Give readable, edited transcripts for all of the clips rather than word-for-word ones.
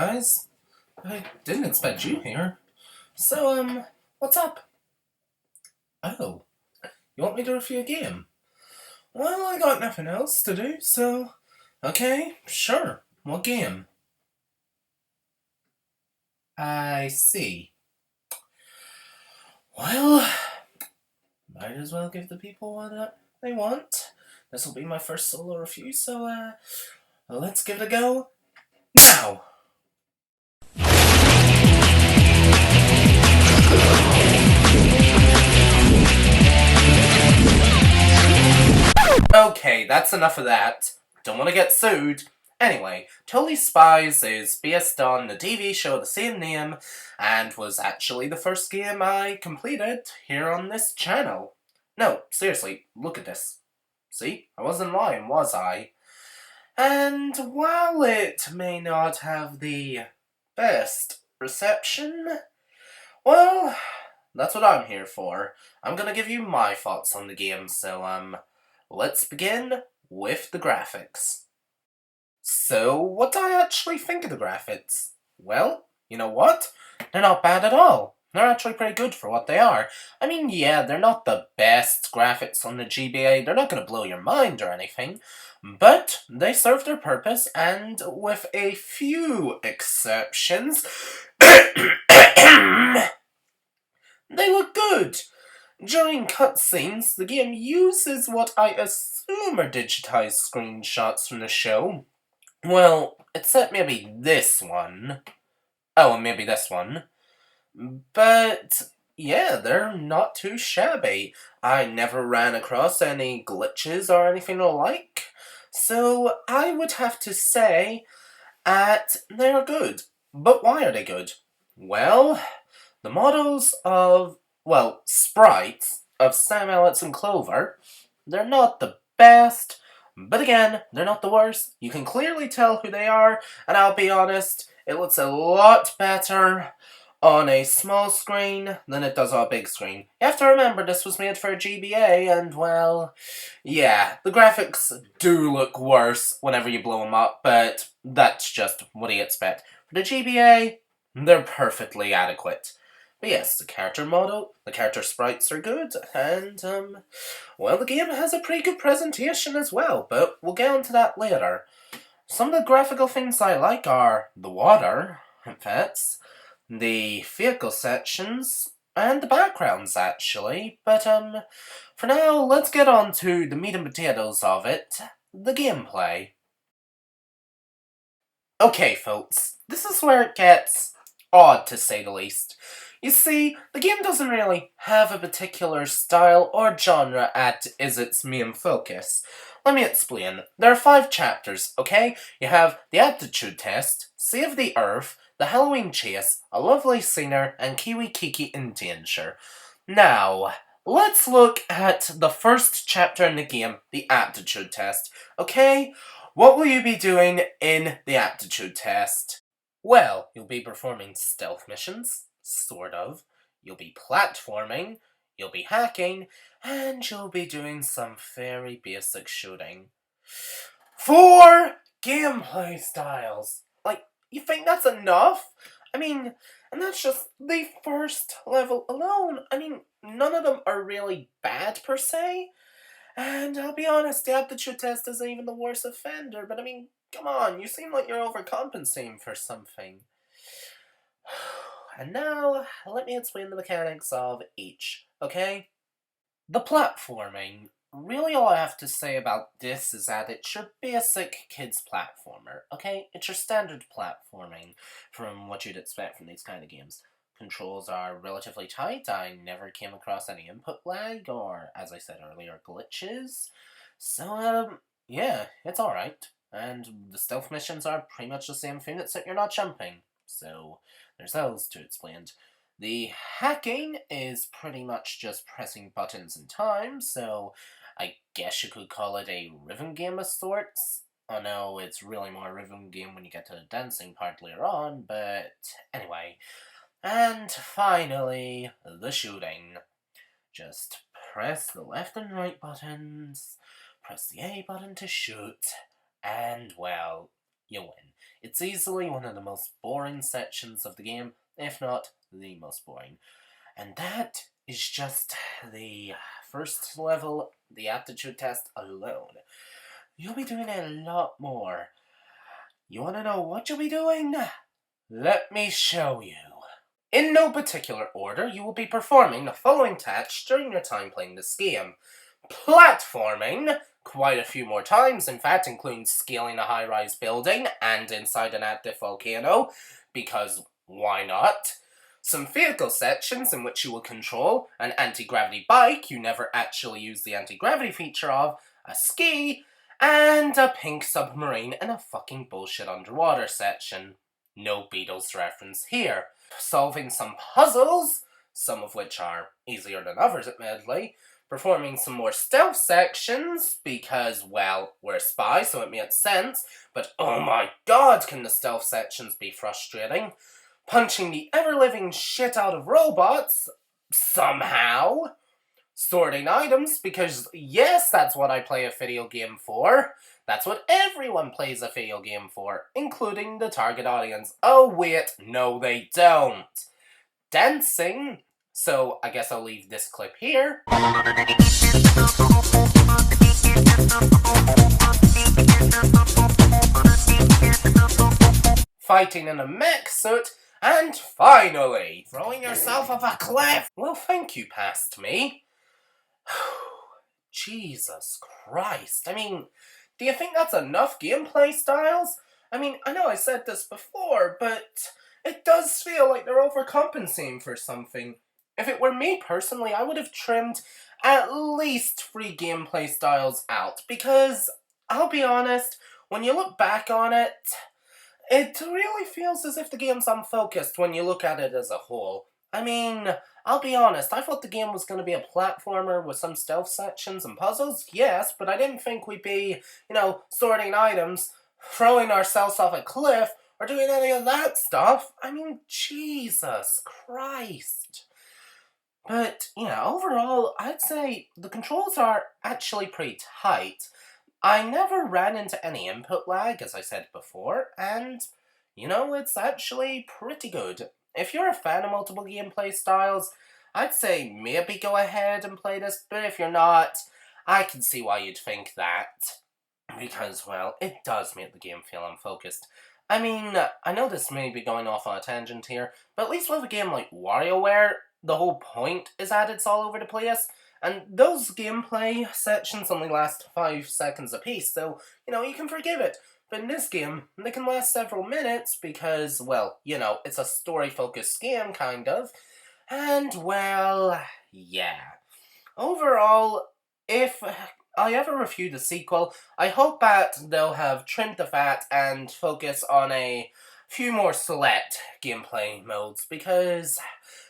guys. I didn't expect you here. So, what's up? Oh, you want me to review a game? Well, I got nothing else to do, so... Okay, sure. What game? I see. Well, might as well give the people what they want. This will be my first solo review, so, let's give it a go now! Okay, that's enough of that. Don't want to get sued. Anyway, Totally Spies is based on the TV show of the same name, and was actually the first game I completed here on this channel. No, seriously, look at this. See? I wasn't lying, was I? And while it may not have the best reception, well, that's what I'm here for. I'm gonna give you my thoughts on the game, so, let's begin with the graphics. So, what do I actually think of the graphics? Well, you know what? They're not bad at all. They're actually pretty good for what they are. I mean, yeah, they're not the best graphics on the GBA. They're not going to blow your mind or anything. But they serve their purpose, and with a few exceptions, they look good. During cutscenes, the game uses what I assume are digitized screenshots from the show. Well, except maybe this one. Oh, and maybe this one. But, yeah, they're not too shabby. I never ran across any glitches or anything alike. So, I would have to say that they're good. But why are they good? Well, the models of, well, sprites of Sam, Alex, and Clover, they're not the best, but again, they're not the worst. You can clearly tell who they are, and I'll be honest, it looks a lot better on a small screen than it does on a big screen. You have to remember this was made for a GBA, and well, yeah, the graphics do look worse whenever you blow them up, but that's just what you expect. For the GBA, they're perfectly adequate. But yes, the character sprites are good, and, well, the game has a pretty good presentation as well, but we'll get onto that later. Some of the graphical things I like are the water effects, the vehicle sections, and the backgrounds, actually. But, for now, let's get on to the meat and potatoes of it, the gameplay. Okay, folks, this is where it gets odd, to say the least. You see, the game doesn't really have a particular style or genre as its main focus. Let me explain. There are 5 chapters, okay? You have the aptitude test, Save the Earth, the Halloween Chase, A Lovely Singer, and Kiwi Kiki in Danger. Now, let's look at the first chapter in the game, the aptitude test, okay? What will you be doing in the aptitude test? Well, you'll be performing stealth missions, sort of. You'll be platforming, you'll be hacking, and you'll be doing some very basic shooting. 4 gameplay styles! Like, you think that's enough? I mean, and that's just the first level alone. I mean, none of them are really bad per se. And I'll be honest, the aptitude test isn't even the worst offender, but I mean, come on, you seem like you're overcompensating for something. And now, let me explain the mechanics of each, okay? The platforming. Really all I have to say about this is that it's your basic kids platformer, okay? It's your standard platforming from what you'd expect from these kind of games. Controls are relatively tight. I never came across any input lag or, as I said earlier, glitches. So, yeah, it's alright. And the stealth missions are pretty much the same thing except you're not jumping. So, there's those to explain. The hacking is pretty much just pressing buttons in time, so I guess you could call it a rhythm game of sorts. Oh no, it's really more a rhythm game when you get to the dancing part later on, but anyway. And finally, the shooting. Just press the left and right buttons, press the A button to shoot, and well, you win. It's easily one of the most boring sections of the game, if not the most boring. And that is just the first level, the aptitude test alone. You'll be doing a lot more. You want to know what you'll be doing? Let me show you. In no particular order, you will be performing the following tasks during your time playing this game. Platforming, quite a few more times, in fact, including scaling a high-rise building and inside an active volcano, because why not? Some vehicle sections in which you will control an anti-gravity bike you never actually use the anti-gravity feature of, a ski, and a pink submarine in a fucking bullshit underwater section. No Beatles reference here. Solving some puzzles, some of which are easier than others admittedly, performing some more stealth sections, because, well, we're spies, so it makes sense, but oh my god, can the stealth sections be frustrating. Punching the ever-living shit out of robots, somehow. Sorting items, because yes, that's what I play a video game for. That's what everyone plays a video game for, including the target audience. Oh wait, no they don't. Dancing, so I guess I'll leave this clip here. Fighting in a mech suit, and finally, throwing yourself off a cliff. Well, thank you, past me. Jesus Christ. I mean, do you think that's enough gameplay styles? I mean, I know I said this before, but it does feel like they're overcompensating for something. If it were me personally, I would have trimmed at least 3 gameplay styles out, because, I'll be honest, when you look back on it, it really feels as if the game's unfocused when you look at it as a whole. I mean, I'll be honest, I thought the game was going to be a platformer with some stealth sections and puzzles, yes, but I didn't think we'd be, sorting items, throwing ourselves off a cliff, or doing any of that stuff. I mean, Jesus Christ. But, overall, I'd say the controls are actually pretty tight. I never ran into any input lag, as I said before, and, it's actually pretty good. If you're a fan of multiple gameplay styles, I'd say maybe go ahead and play this, but if you're not, I can see why you'd think that. Because, well, it does make the game feel unfocused. I mean, I know this may be going off on a tangent here, but at least with a game like WarioWare, the whole point is that it's all over the place. And those gameplay sections only last 5 seconds apiece, so, you can forgive it. But in this game, they can last several minutes because, well, it's a story-focused game, kind of. And, well, yeah. Overall, if I ever review the sequel, I hope that they'll have trimmed the fat and focus on a few more select gameplay modes, because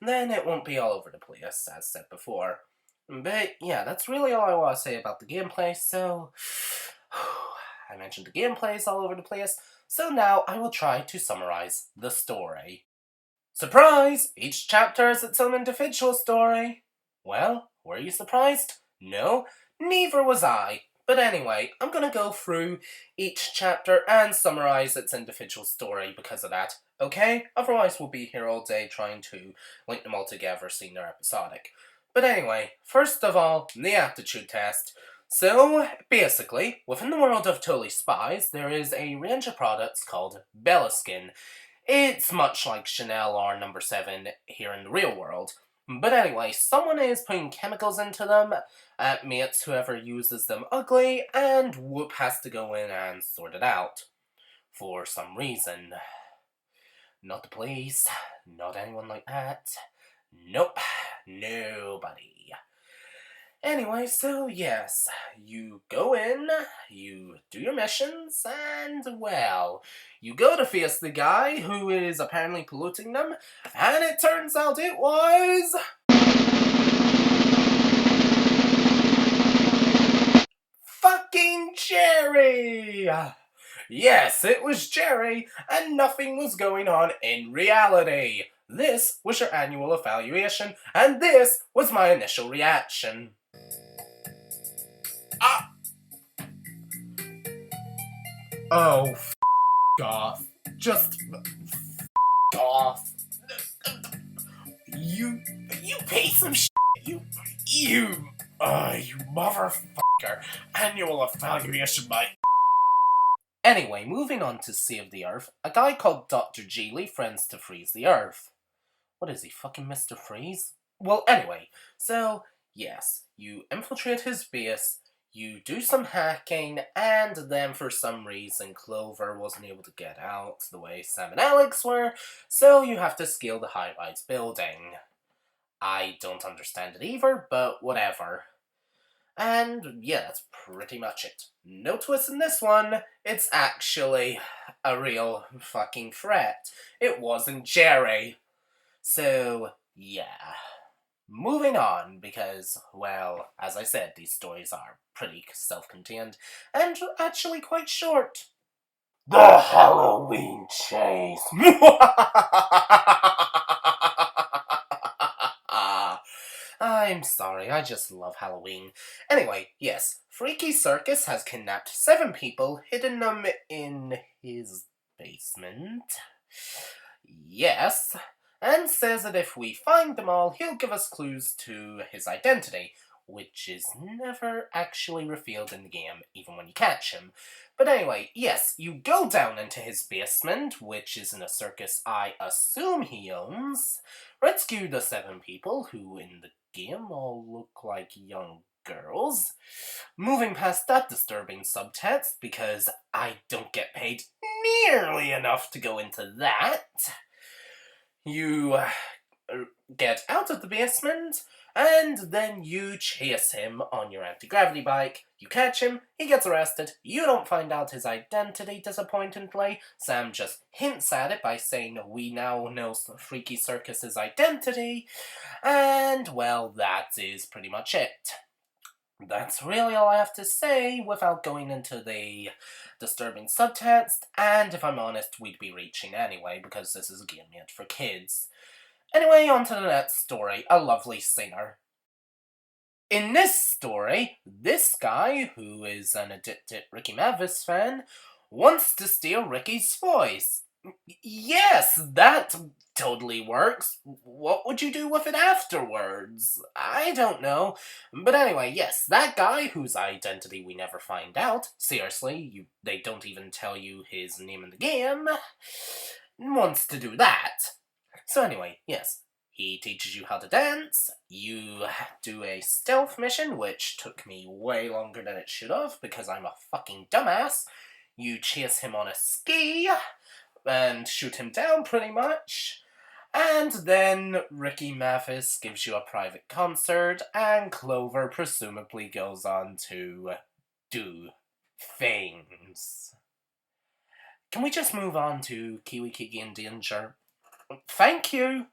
then it won't be all over the place, as said before. But yeah, that's really all I want to say about the gameplay, so I mentioned the gameplay is all over the place, so now I will try to summarize the story. Surprise! Each chapter has its own individual story. Well, were you surprised? No, neither was I. But anyway, I'm gonna go through each chapter and summarize its individual story because of that, okay? Otherwise we'll be here all day trying to link them all together, seeing they're episodic. But anyway, first of all, the aptitude test. So, basically, within the world of Totally Spies, there is a range of products called Bella Skin. It's much like Chanel or Number 7 here in the real world. But anyway, someone is putting chemicals into them, makes whoever uses them ugly, and Whoop has to go in and sort it out. For some reason. Not the police, not anyone like that. Nope, nobody. Anyway, so yes, you go in, you do your missions, and, well, you go to face the guy who is apparently polluting them, and it turns out it was fucking Jerry! Yes, it was Jerry, and nothing was going on in reality. This was your annual evaluation, and this was my initial reaction. Oh, f*** off. Just off. You piece of shit. You motherfucker. Annual evaluation by. Anyway, moving on to Save the Earth, a guy called Dr. Geely friends to freeze the Earth. What is he, fucking Mr. Freeze? Well, anyway, so, yes, you infiltrate his base, you do some hacking, and then for some reason Clover wasn't able to get out the way Sam and Alex were, so you have to scale the high-rise building. I don't understand it either, but whatever. And yeah, that's pretty much it. No twist in this one. It's actually a real fucking threat. It wasn't Jerry. So, yeah. Moving on, because, well, as I said, these stories are pretty self-contained and actually quite short. The Halloween Chase. I'm sorry, I just love Halloween. Anyway, yes, Freaky Circus has kidnapped 7 people, hidden them in his basement. Yes, and says that if we find them all, he'll give us clues to his identity, which is never actually revealed in the game, even when you catch him. But anyway, yes, you go down into his basement, which is in a circus I assume he owns, rescue the 7 people, who in the game all look like young girls. Moving past that disturbing subtext, because I don't get paid nearly enough to go into that, you get out of the basement, and then you chase him on your anti-gravity bike. You catch him, he gets arrested, you don't find out his identity, disappointingly. Sam just hints at it by saying we now know Freaky Circus's identity, and well, that is pretty much it. That's really all I have to say without going into the disturbing subtext, and if I'm honest, we'd be reaching anyway, because this is a game made for kids. Anyway, on to the next story, A Lovely Singer. In this story, this guy, who is an addicted Ricky Mavis fan, wants to steal Ricky's voice. Yes, that totally works. What would you do with it afterwards? I don't know. But anyway, yes, that guy whose identity we never find out, seriously, they don't even tell you his name in the game, wants to do that. So anyway, yes, he teaches you how to dance, you do a stealth mission, which took me way longer than it should have, because I'm a fucking dumbass. You chase him on a ski, and shoot him down pretty much. And then Ricky Mavis gives you a private concert, and Clover presumably goes on to do things. Can we just move on to Kiwi Kiki in Danger? Thank you!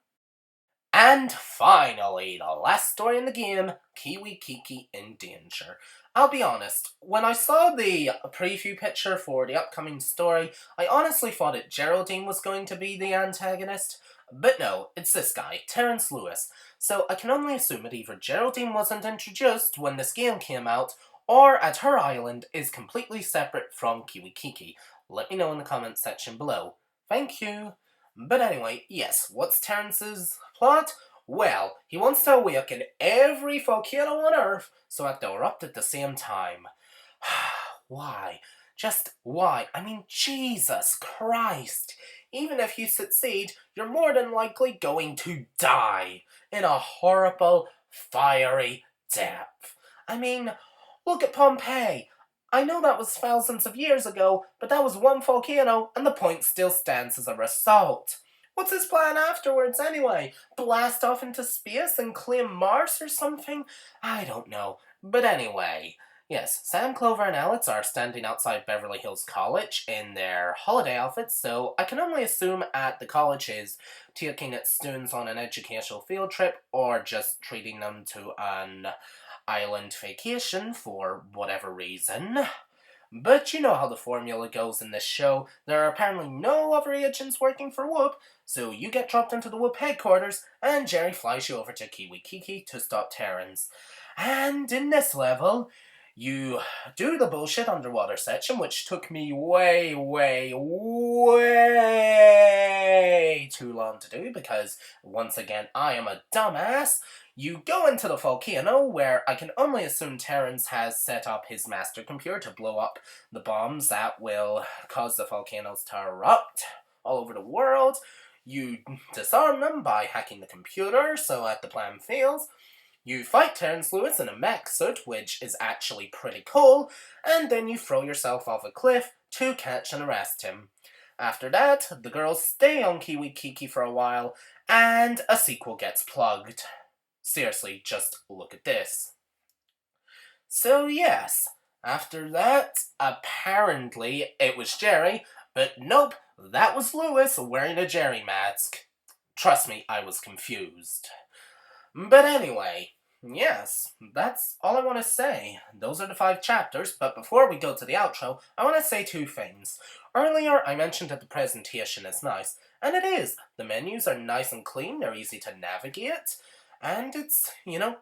And finally, the last story in the game, Kiwi Kiki in Danger. I'll be honest, when I saw the preview picture for the upcoming story, I honestly thought that Geraldine was going to be the antagonist. But no, it's this guy, Terrence Lewis. So I can only assume that either Geraldine wasn't introduced when this game came out, or at her island is completely separate from Kiwi Kiki. Let me know in the comments section below. Thank you! But anyway, yes, what's Terrence's plot? Well, he wants to awaken every volcano on Earth so that they'll erupt at the same time. Why? Just why? I mean, Jesus Christ! Even if you succeed, you're more than likely going to die in a horrible, fiery death. I mean, look at Pompeii. I know that was thousands of years ago, but that was one volcano, and the point still stands as a result. What's his plan afterwards, anyway? Blast off into space and claim Mars or something? I don't know. But anyway, yes, Sam, Clover, and Alex are standing outside Beverly Hills College in their holiday outfits, so I can only assume at the college is taking its students on an educational field trip, or just treating them to an island vacation for whatever reason. But you know how the formula goes in this show. There are apparently no other agents working for Whoop, so you get dropped into the Whoop headquarters, and Jerry flies you over to Kiwi Kiki to stop Terrence. And in this level, You do the bullshit underwater section, which took me way, way, way too long to do because, once again, I am a dumbass. You go into the volcano, where I can only assume Terrence has set up his master computer to blow up the bombs that will cause the volcanoes to erupt all over the world. You disarm them by hacking the computer so that the plan fails. You fight Terrence Lewis in a mech suit, which is actually pretty cool, and then you throw yourself off a cliff to catch and arrest him. After that, the girls stay on Kiwi Kiki for a while, and a sequel gets plugged. Seriously, just look at this. So yes, after that, apparently it was Jerry, but nope, that was Lewis wearing a Jerry mask. Trust me, I was confused. But anyway, yes, that's all I want to say. Those are the 5 chapters, but before we go to the outro, I want to say 2 things. Earlier, I mentioned that the presentation is nice, and it is. The menus are nice and clean, they're easy to navigate, and it's,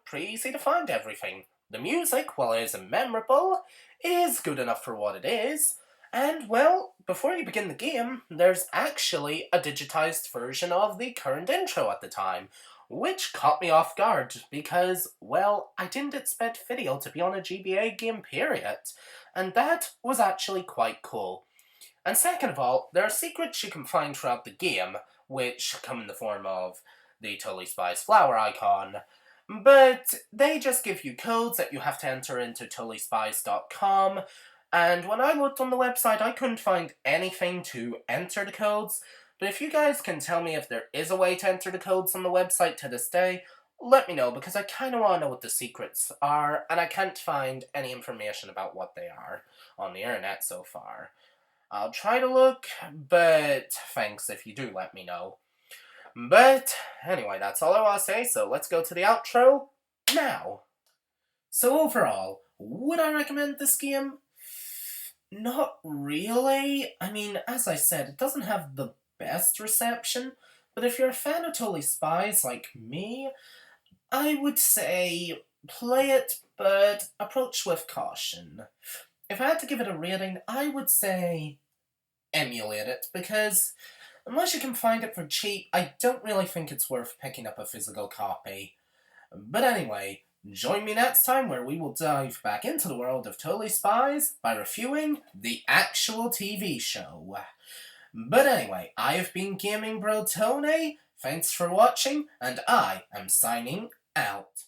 pretty easy to find everything. The music, while it isn't memorable, is good enough for what it is. And, well, before you begin the game, there's actually a digitized version of the current intro at the time, which caught me off guard because, well, I didn't expect video to be on a GBA game, period. And that was actually quite cool. And second of all, there are secrets you can find throughout the game, which come in the form of the Totally Spies flower icon, but they just give you codes that you have to enter into totallyspies.com, and when I looked on the website, I couldn't find anything to enter the codes. But if you guys can tell me if there is a way to enter the codes on the website to this day, let me know, because I kind of want to know what the secrets are, and I can't find any information about what they are on the internet so far. I'll try to look, but thanks if you do let me know. But anyway, that's all I want to say, so let's go to the outro now. So overall, would I recommend this game? Not really. I mean, as I said, it doesn't have the best reception, but if you're a fan of Totally Spies like me, I would say play it, but approach with caution. If I had to give it a rating, I would say emulate it, because unless you can find it for cheap, I don't really think it's worth picking up a physical copy. But anyway, join me next time where we will dive back into the world of Totally Spies by reviewing the actual TV show. But anyway, I have been Gaming Bro Tony, thanks for watching, and I am signing out.